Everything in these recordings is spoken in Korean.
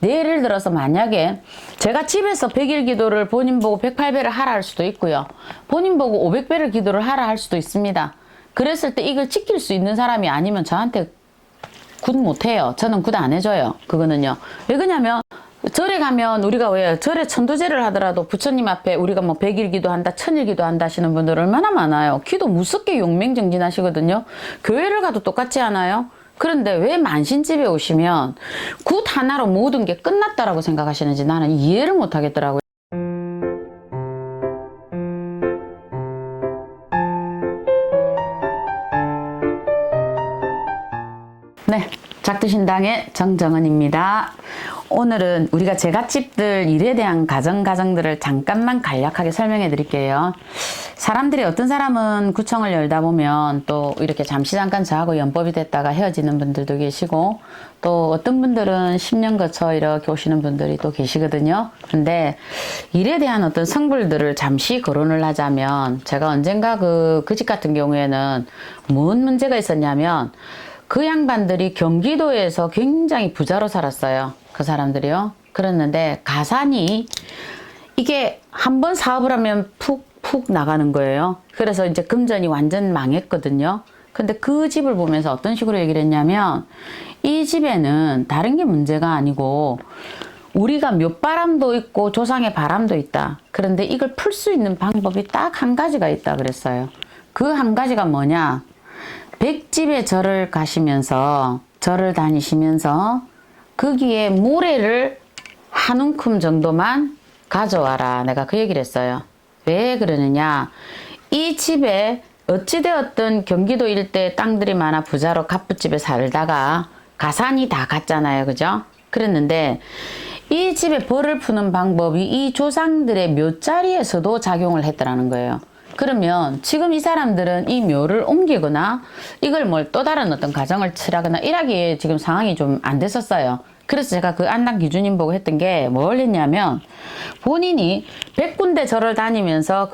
예를 들어서 만약에 제가 집에서 100일 기도를 본인 보고 108배를 하라 할 수도 있고요. 본인 보고 500배를 기도를 하라 할 수도 있습니다. 그랬을 때 이걸 지킬 수 있는 사람이 아니면 저한테 굿 못해요. 저는 굿 안 해줘요. 그거는요. 왜 그러냐면 절에 가면 우리가 왜 절에 천도제를 하더라도 부처님 앞에 우리가 뭐 100일 기도한다 1000일 기도한다 하시는 분들 얼마나 많아요. 기도 무섭게 용맹정진하시거든요. 교회를 가도 똑같지 않아요? 그런데 왜 만신집에 오시면 굿 하나로 모든 게 끝났다라고 생각하시는지 나는 이해를 못 하겠더라고요. 네, 작두신당의 정정은입니다. 오늘은 우리가 제갓집들 일에 대한 가정들을 잠깐만 간략하게 설명해 드릴게요. 사람들이 어떤 사람은 구청을 열다 보면 또 이렇게 잠깐 저하고 연법이 됐다가 헤어지는 분들도 계시고, 또 어떤 분들은 10년 거쳐 이렇게 오시는 분들이 또 계시거든요. 근데 일에 대한 어떤 성불들을 잠시 거론을 하자면, 제가 언젠가 그 집 같은 경우에는 뭔 문제가 있었냐면, 그 양반들이 경기도에서 굉장히 부자로 살았어요. 그 사람들이요. 그랬는데 가산이 이게 한번 사업을 하면 푹 나가는 거예요. 그래서 이제 금전이 완전 망했거든요. 근데 그 집을 보면서 어떤 식으로 얘기를 했냐면, 이 집에는 다른 게 문제가 아니고 우리가 묘바람도 있고 조상의 바람도 있다. 그런데 이걸 풀 수 있는 방법이 딱 한 가지가 있다 그랬어요. 그 한 가지가 뭐냐? 100집의 절을 가시면서, 절을 다니시면서 거기에 모래를 한 움큼 정도만 가져와라. 내가 그 얘기를 했어요. 왜 그러느냐? 이 집에 어찌되었든 경기도 일대 땅들이 많아 부자로 갑부집에 살다가 가산이 다 갔잖아요. 그죠? 그랬는데 이 집에 벌을 푸는 방법이 이 조상들의 묘자리에서도 작용을 했더라는 거예요. 그러면 지금 이 사람들은 이 묘를 옮기거나 이걸 뭘 또 다른 어떤 가정을 치라거나 이러기에 지금 상황이 좀 안 됐었어요. 그래서 제가 그 안당 기주님 보고 했던 게 뭘 했냐면, 본인이 100군데 절을 다니면서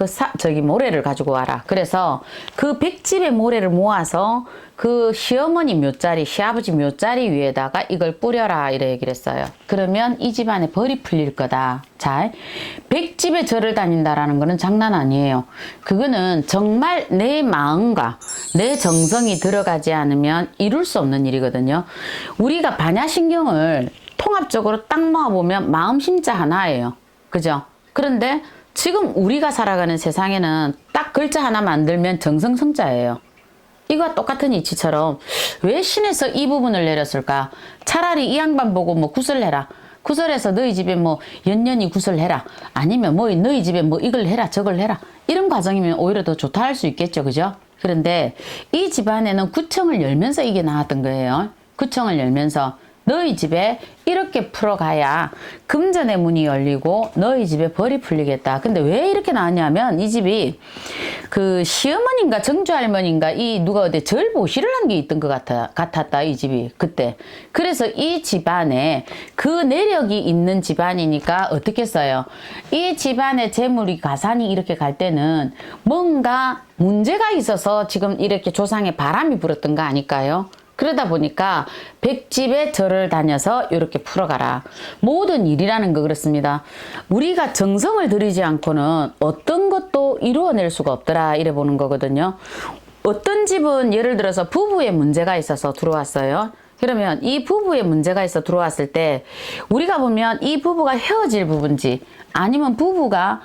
모래를 가지고 와라. 그래서 그 100집의 모래를 모아서 그 시어머니 묘자리, 시아버지 묘자리 위에다가 이걸 뿌려라. 이래 얘기를 했어요. 그러면 이 집안에 벌이 풀릴 거다. 자, 100집의 절을 다닌다라는 거는 장난 아니에요. 그거는 정말 내 마음과 내 정성이 들어가지 않으면 이룰 수 없는 일이거든요. 우리가 반야신경을 통합적으로 딱 모아보면 마음 심자 하나예요. 그죠? 그런데 지금 우리가 살아가는 세상에는 딱 글자 하나 만들면 정성성자예요. 이거와 똑같은 이치처럼 왜 신에서 이 부분을 내렸을까? 차라리 이 양반 보고 뭐 구설해라. 구설해서 너희 집에 뭐 연년이 구설해라. 아니면 뭐 너희 집에 뭐 이걸 해라 저걸 해라. 이런 과정이면 오히려 더 좋다 할 수 있겠죠. 그죠? 그런데 이 집안에는 구청을 열면서 이게 나왔던 거예요. 구청을 열면서 너희 집에 이렇게 풀어가야 금전의 문이 열리고 너희 집에 벌이 풀리겠다. 근데 왜 이렇게 나왔냐면, 이 집이 그 시어머니인가 정주할머니인가 이 누가 어디 절 보시를 한 게 있던 것 같았다 이 집이 그때. 그래서 이 집안에 그 내력이 있는 집안이니까 어떻게 써요? 이 집안의 재물이 가산이 이렇게 갈 때는 뭔가 문제가 있어서 지금 이렇게 조상의 바람이 불었던 거 아닐까요? 그러다 보니까 100집의 절을 다녀서 이렇게 풀어가라. 모든 일이라는 거 그렇습니다. 우리가 정성을 들이지 않고는 어떤 것도 이루어낼 수가 없더라 이래 보는 거거든요. 어떤 집은 예를 들어서 부부의 문제가 있어서 들어왔어요. 그러면 이 부부의 문제가 있어 들어왔을 때 우리가 보면 이 부부가 헤어질 부분지, 아니면 부부가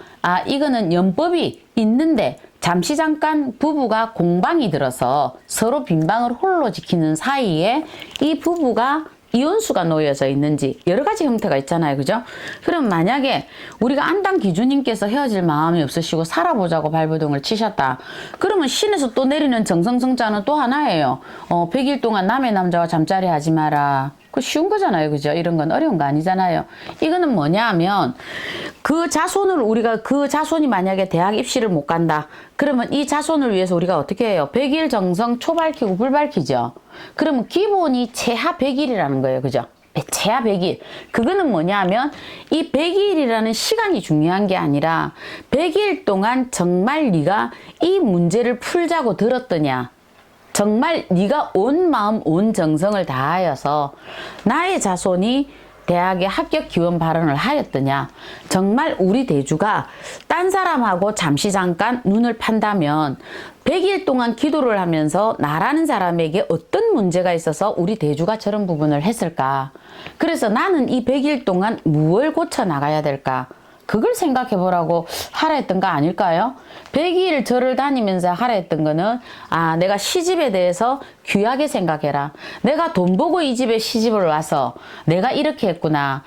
이거는 연법이 있는데 잠시 잠깐 부부가 공방이 들어서 서로 빈방을 홀로 지키는 사이에 이 부부가 이혼수가 놓여져 있는지, 여러 가지 형태가 있잖아요. 그죠? 그럼 만약에 우리가 안당 기주님께서 헤어질 마음이 없으시고 살아보자고 발버둥을 치셨다. 그러면 신에서 또 내리는 정성성자는 또 하나예요. 100일 동안 남의 남자와 잠자리 하지 마라. 그 쉬운 거잖아요. 그죠? 이런 건 어려운 거 아니잖아요. 이거는 뭐냐 하면, 그 자손이 만약에 대학 입시를 못 간다. 그러면 이 자손을 위해서 우리가 어떻게 해요? 100일 정성 초 밝히고 불 밝히죠. 그러면 기본이 최하 100일이라는 거예요. 그죠? 최하 100일. 그거는 뭐냐 하면, 이 100일이라는 시간이 중요한 게 아니라 100일 동안 정말 네가 이 문제를 풀자고 들었더냐. 정말 네가 온 마음 온 정성을 다하여서 나의 자손이 대학에 합격 기원 발언을 하였더냐? 정말 우리 대주가 딴 사람하고 잠시 잠깐 눈을 판다면 100일 동안 기도를 하면서 나라는 사람에게 어떤 문제가 있어서 우리 대주가 저런 부분을 했을까? 그래서 나는 이 100일 동안 무엇을 고쳐 나가야 될까? 그걸 생각해 보라고 하라 했던 거 아닐까요? 100일 절을 다니면서 하라 했던 거는 내가 시집에 대해서 귀하게 생각해라. 내가 돈 보고 이 집에 시집을 와서 내가 이렇게 했구나.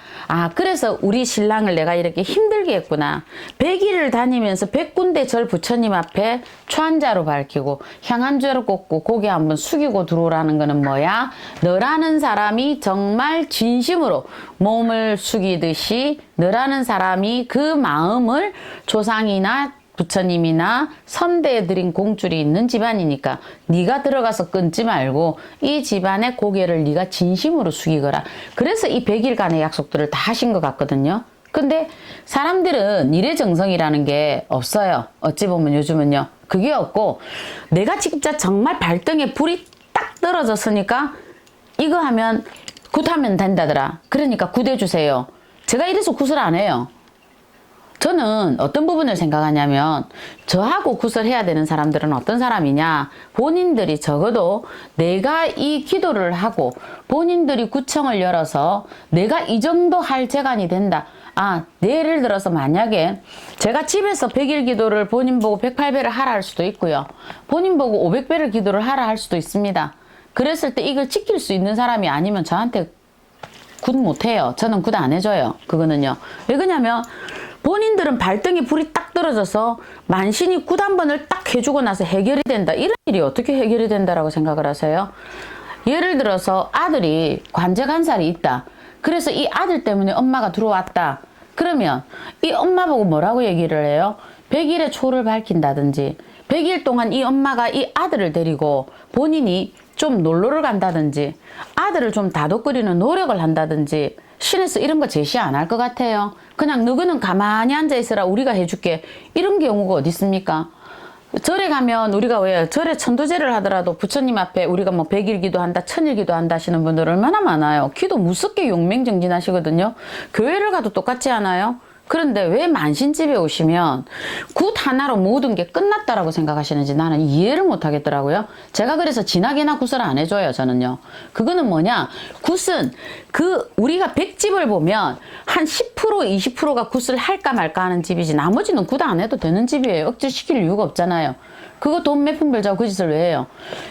그래서 우리 신랑을 내가 이렇게 힘들게 했구나. 100일을 다니면서 100군데 절 부처님 앞에 초한자로 밝히고 향한주를 꽂고 고개 한번 숙이고 들어오라는 거는 뭐야? 너라는 사람이 정말 진심으로 몸을 숙이듯이 너라는 사람이 그 마음을 조상이나 부처님이나 선대에 드린 공줄이 있는 집안이니까 네가 들어가서 끊지 말고 이 집안의 고개를 네가 진심으로 숙이거라. 그래서 이 100일간의 약속들을 다 하신 것 같거든요. 근데 사람들은 일의 정성이라는 게 없어요. 어찌 보면 요즘은요. 그게 없고 내가 진짜 정말 발등에 불이 딱 떨어졌으니까 이거 하면 굿하면 된다더라. 그러니까 굿해주세요. 제가 이래서 굿을 안 해요. 저는 어떤 부분을 생각하냐면 저하고 굿을 해야 되는 사람들은 어떤 사람이냐, 본인들이 적어도 내가 이 기도를 하고 본인들이 구청을 열어서 내가 이 정도 할 재간이 된다. 예를 들어서 만약에 제가 집에서 100일 기도를 본인 보고 108배를 하라 할 수도 있고요. 본인 보고 500배를 기도를 하라 할 수도 있습니다. 그랬을 때 이걸 지킬 수 있는 사람이 아니면 저한테 굿 못해요. 저는 굿 안 해줘요. 그거는요. 왜 그러냐면 본인들은 발등에 불이 딱 떨어져서 만신이 굿 한 번을 딱 해주고 나서 해결이 된다. 이런 일이 어떻게 해결이 된다라고 생각을 하세요? 예를 들어서 아들이 관제간살이 있다. 그래서 이 아들 때문에 엄마가 들어왔다. 그러면 이 엄마 보고 뭐라고 얘기를 해요? 100일의 초를 밝힌다든지 100일 동안 이 엄마가 이 아들을 데리고 본인이 좀 놀러를 간다든지 아들을 좀 다독거리는 노력을 한다든지 신에서 이런 거 제시 안 할 것 같아요. 그냥 너희는 가만히 앉아있으라 우리가 해줄게. 이런 경우가 어디 있습니까? 절에 가면 우리가 왜 절에 천도제를 하더라도 부처님 앞에 우리가 뭐 100일 기도한다 1000일 기도한다 하시는 분들 얼마나 많아요. 기도 무섭게 용맹정진하시거든요. 교회를 가도 똑같지 않아요? 그런데 왜 만신집에 오시면 굿 하나로 모든 게 끝났다라고 생각하시는지 나는 이해를 못 하겠더라고요. 제가 그래서 진하게나 굿을 안 해줘요. 저는요. 그거는 뭐냐, 굿은 우리가 100집을 보면 한 10% 20%가 굿을 할까 말까 하는 집이지 나머지는 굿 안 해도 되는 집이에요. 억지로 시킬 이유가 없잖아요. 그거 돈 몇 푼 벌자고 그 짓을 왜 해요?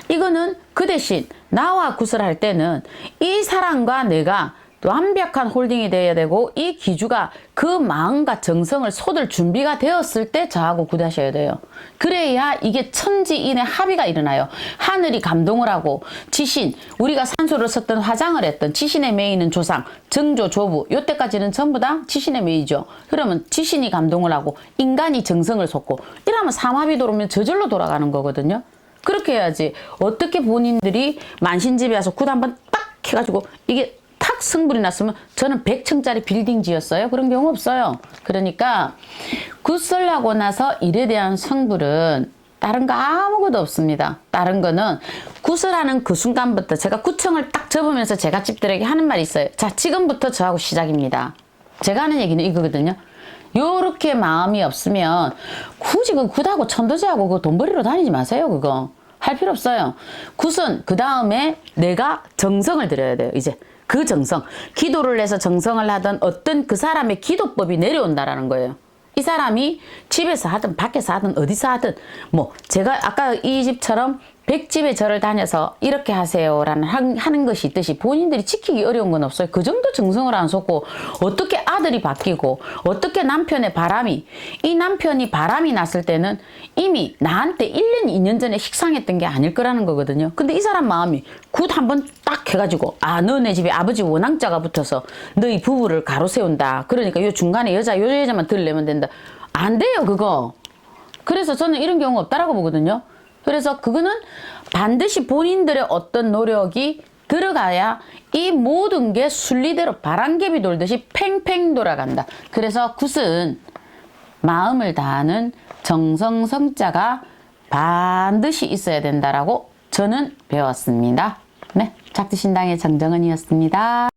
이거는 그 대신 나와 굿을 할 때는 이 사람과 내가 완벽한 홀딩이 돼야 되고 이 기주가 그 마음과 정성을 쏟을 준비가 되었을 때 저하고 굿하셔야 돼요. 그래야 이게 천지인의 합의가 일어나요. 하늘이 감동을 하고 지신, 우리가 산소를 썼던 화장을 했던 지신의 매이는 조상, 정조, 조부 요때까지는 전부 다 지신의 매이죠. 그러면 지신이 감동을 하고 인간이 정성을 쏟고 이러면 삼합이 돌아오면 저절로 돌아가는 거거든요. 그렇게 해야지. 어떻게 본인들이 만신집에 와서 굿 한번 딱 해가지고 이게 탁 승불이 났으면 저는 100층짜리 빌딩 지었어요? 그런 경우 없어요. 그러니까 굿을 하고 나서 일에 대한 성불은 다른 거 아무것도 없습니다. 다른 거는 굿을 하는 그 순간부터 제가 구청을 딱 접으면서 제가 집들에게 하는 말이 있어요. 자, 지금부터 저하고 시작입니다. 제가 하는 얘기는 이거거든요. 요렇게 마음이 없으면 굳이 그 굿하고 천도제하고 그 돈벌이로 다니지 마세요. 그거 할 필요 없어요. 굿은 그 다음에 내가 정성을 들여야 돼요. 이제 그 정성, 기도를 해서 정성을 하던 어떤 그 사람의 기도법이 내려온다라는 거예요. 이 사람이 집에서 하든 밖에서 하든 어디서 하든 뭐 제가 아까 이 집처럼 100집에 절을 다녀서 이렇게 하세요라는 하는 것이 있듯이 본인들이 지키기 어려운 건 없어요. 그 정도 정성을 안 쏟고 어떻게 아들이 바뀌고 어떻게 남편의 바람이, 이 남편이 바람이 났을 때는 이미 나한테 1년 2년 전에 식상했던 게 아닐 거라는 거거든요. 근데 이 사람 마음이 굿 한번 딱 해가지고 너네 집에 아버지 원앙자가 붙어서 너희 부부를 가로 세운다. 그러니까 요 중간에 요 여자만 들려면 된다. 안 돼요 그거. 그래서 저는 이런 경우 없다라고 보거든요. 그래서 그거는 반드시 본인들의 어떤 노력이 들어가야 이 모든 게 순리대로 바람개비 돌듯이 팽팽 돌아간다. 그래서 굿은 마음을 다하는 정성성자가 반드시 있어야 된다라고 저는 배웠습니다. 네, 작두신당의 정정은이었습니다.